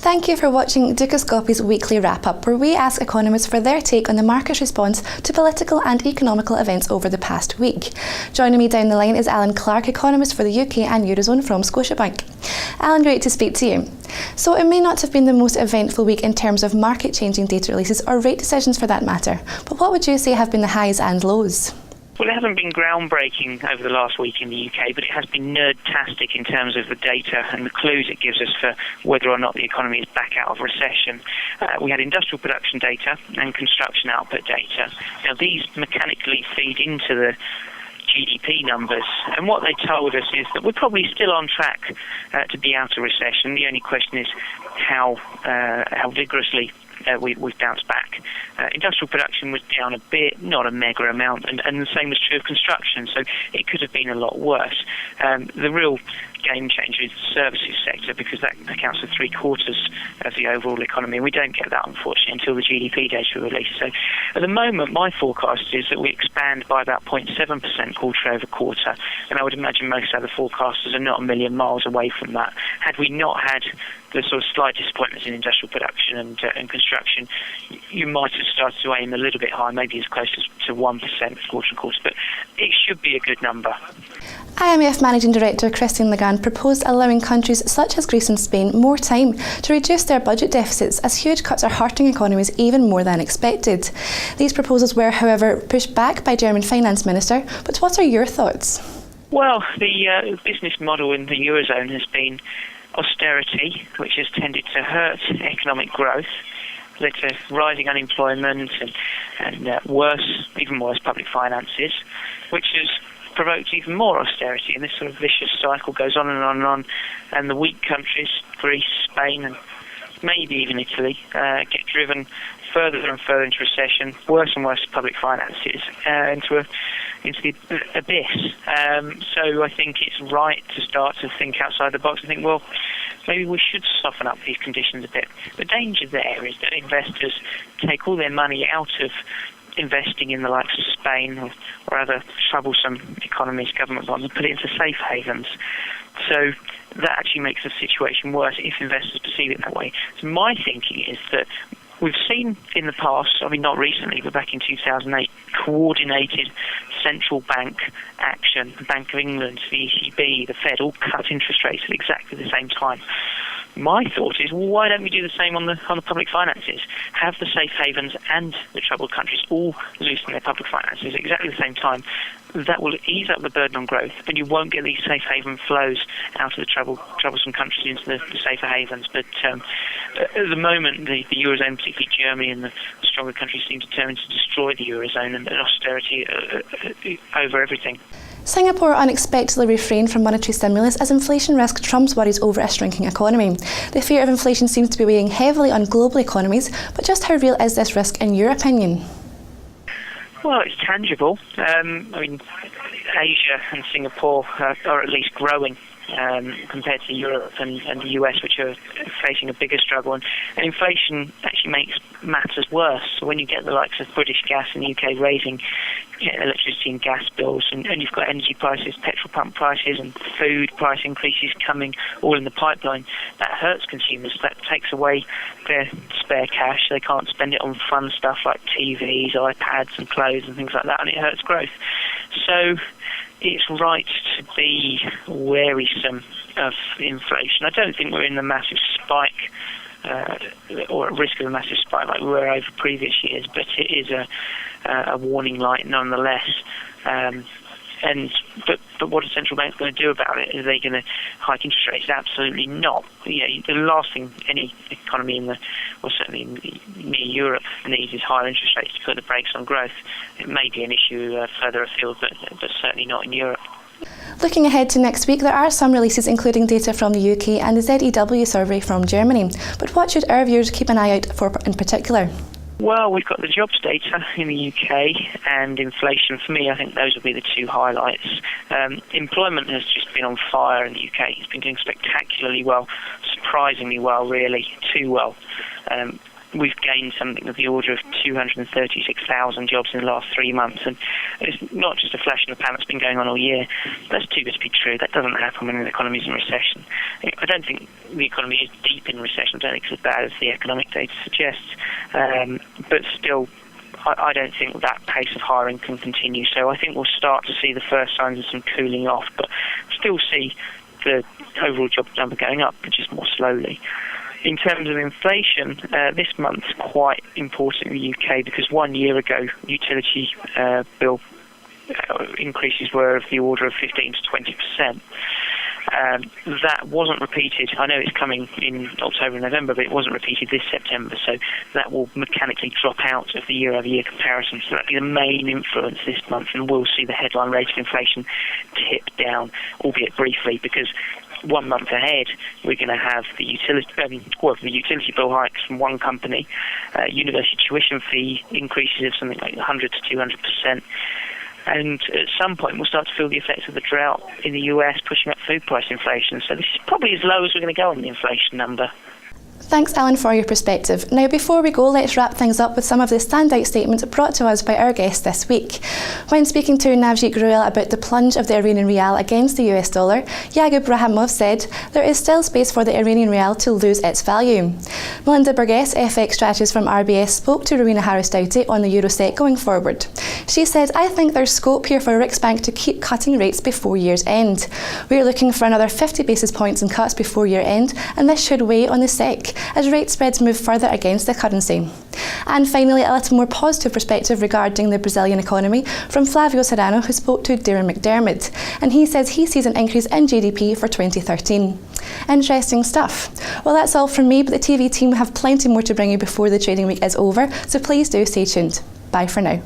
Thank you for watching Dukascopy's weekly wrap-up, where we ask economists for their take on the market's response to political and economical events over the past week. Joining me down the line is Clarke, economist for the UK and Eurozone from Scotiabank. Alan, great to speak to you. So it may not have been the most eventful week in terms of market-changing data releases or rate decisions for that matter, but what would you say have been the highs and lows? Well, it hasn't been groundbreaking over the last week in the UK, but it has been nerd-tastic in terms of the data and the clues it gives us for whether or not the economy is back out of recession. We had industrial production data and construction output data. Now, these mechanically feed into the GDP numbers, and what they told us is that we're probably still on track to be out of recession. The only question is how vigorously we've bounced back. Industrial production was down a bit, not a mega amount, and the same was true of construction, so it could have been a lot worse. The real game changer is the services sector, because that accounts for 3/4 of the overall economy, and we don't get that, unfortunately, until the GDP data are released. So at the moment, my forecast is that we expand by about 0.7% quarter over quarter, and I would imagine most other forecasters are not a million miles away from that. Had we not had the sort of slight disappointments in industrial production and construction, you might have started to aim a little bit high, maybe as close to 1% quarter on quarter, but it should be a good number. IMF Managing Director Christine Lagarde proposed allowing countries such as Greece and Spain more time to reduce their budget deficits, as huge cuts are hurting economies even more than expected. These proposals were, however, pushed back by German Finance Minister, but what are your thoughts? Well, the business model in the Eurozone has been austerity, which has tended to hurt economic growth, led to rising unemployment and even worse public finances, which has provoked even more austerity, and this sort of vicious cycle goes on and on and on, and the weak countries, Greece, Spain, and maybe even Italy, get driven further and further into recession, worse and worse public finances, into the abyss. So I think it's right to start to think outside the box and think, well, maybe we should soften up these conditions a bit. The danger there is that investors take all their money out of investing in the likes of Spain or other troublesome economies, government bonds, and put it into safe havens. So that actually makes the situation worse if investors perceive it that way. So my thinking is that we've seen in the past, I mean not recently, but back in 2008, coordinated central bank action. The Bank of England, the ECB, the Fed all cut interest rates at exactly the same time. My thought is, well, why don't we do the same on the public finances? Have the safe havens and the troubled countries all loosen their public finances at exactly the same time. That will ease up the burden on growth, and you won't get these safe haven flows out of the troublesome countries into the safer havens. But at the moment, the Eurozone, particularly Germany and the stronger countries, seem determined to destroy the Eurozone and austerity over everything. Singapore unexpectedly refrained from monetary stimulus as inflation risk trumps worries over a shrinking economy. The fear of inflation seems to be weighing heavily on global economies, but just how real is this risk in your opinion? Well, it's tangible. I mean, Asia and Singapore are at least growing compared to Europe and the US, which are facing a bigger struggle. And inflation actually makes matters worse. So when you get the likes of British Gas in the UK raising electricity and gas bills, and you've got energy prices, petrol pump prices and food price increases coming all in the pipeline, that hurts consumers. That takes away their spare cash. They can't spend it on fun stuff like TVs, iPads and clothes and things like that, and it hurts growth. So it's right to be wearisome of inflation. I don't think we're in the massive spike or at risk of a massive spike like we were over previous years, but it is a warning light nonetheless. But what are central banks going to do about it? Are they going to hike interest rates? Absolutely not. The last thing any economy certainly near Europe needs is higher interest rates to put the brakes on growth. It may be an issue further afield, but certainly not in Europe. Looking ahead to next week, there are some releases including data from the UK and the ZEW survey from Germany. But what should our viewers keep an eye out for in particular? Well, we've got the jobs data in the UK and inflation. For me, I think those will be the two highlights. Employment has just been on fire in the UK. It's been doing spectacularly well, surprisingly well, really, too well. we've gained something of the order of 236,000 jobs in the last 3 months, and it's not just a flash in the pan that's been going on all year. That's too good to be true. That doesn't happen when an economy is in recession. I don't think the economy is deep in recession. I don't think it's as bad as the economic data suggests, but still, I don't think that pace of hiring can continue. So I think we'll start to see the first signs of some cooling off, but still see the overall job number going up, but just more slowly. In terms of inflation, this month's quite important in the UK because 1 year ago, utility bill increases were of the order of 15 to 20%. That wasn't repeated. I know it's coming in October and November, but it wasn't repeated this September, so that will mechanically drop out of the year-over-year comparison. So that'll be the main influence this month, and we'll see the headline rate of inflation tip down, albeit briefly, because 1 month ahead, we're going to have the utility bill hikes from one company, university tuition fee increases of something like 100 to 200%. And at some point, we'll start to feel the effects of the drought in the US pushing up food price inflation. So this is probably as low as we're going to go on the inflation number. Thanks, Alan, for your perspective. Now, before we go, let's wrap things up with some of the standout statements brought to us by our guest this week. When speaking to Navjit Gruel about the plunge of the Iranian rial against the US dollar, Yagub Rahimov said there is still space for the Iranian rial to lose its value. Melinda Burgess, FX strategist from RBS, spoke to Rowena Harris-Doughty on the Eurosec going forward. She said, "I think there's scope here for Riksbank to keep cutting rates before year's end. We're looking for another 50 basis points in cuts before year end, and this should weigh on the SEK as rate spreads move further against the currency." And finally, a little more positive perspective regarding the Brazilian economy from Flavio Serrano, who spoke to Darren McDermott, and he says he sees an increase in GDP for 2013. Interesting stuff. Well, that's all from me, but the TV team have plenty more to bring you before the trading week is over, so please do stay tuned. Bye for now.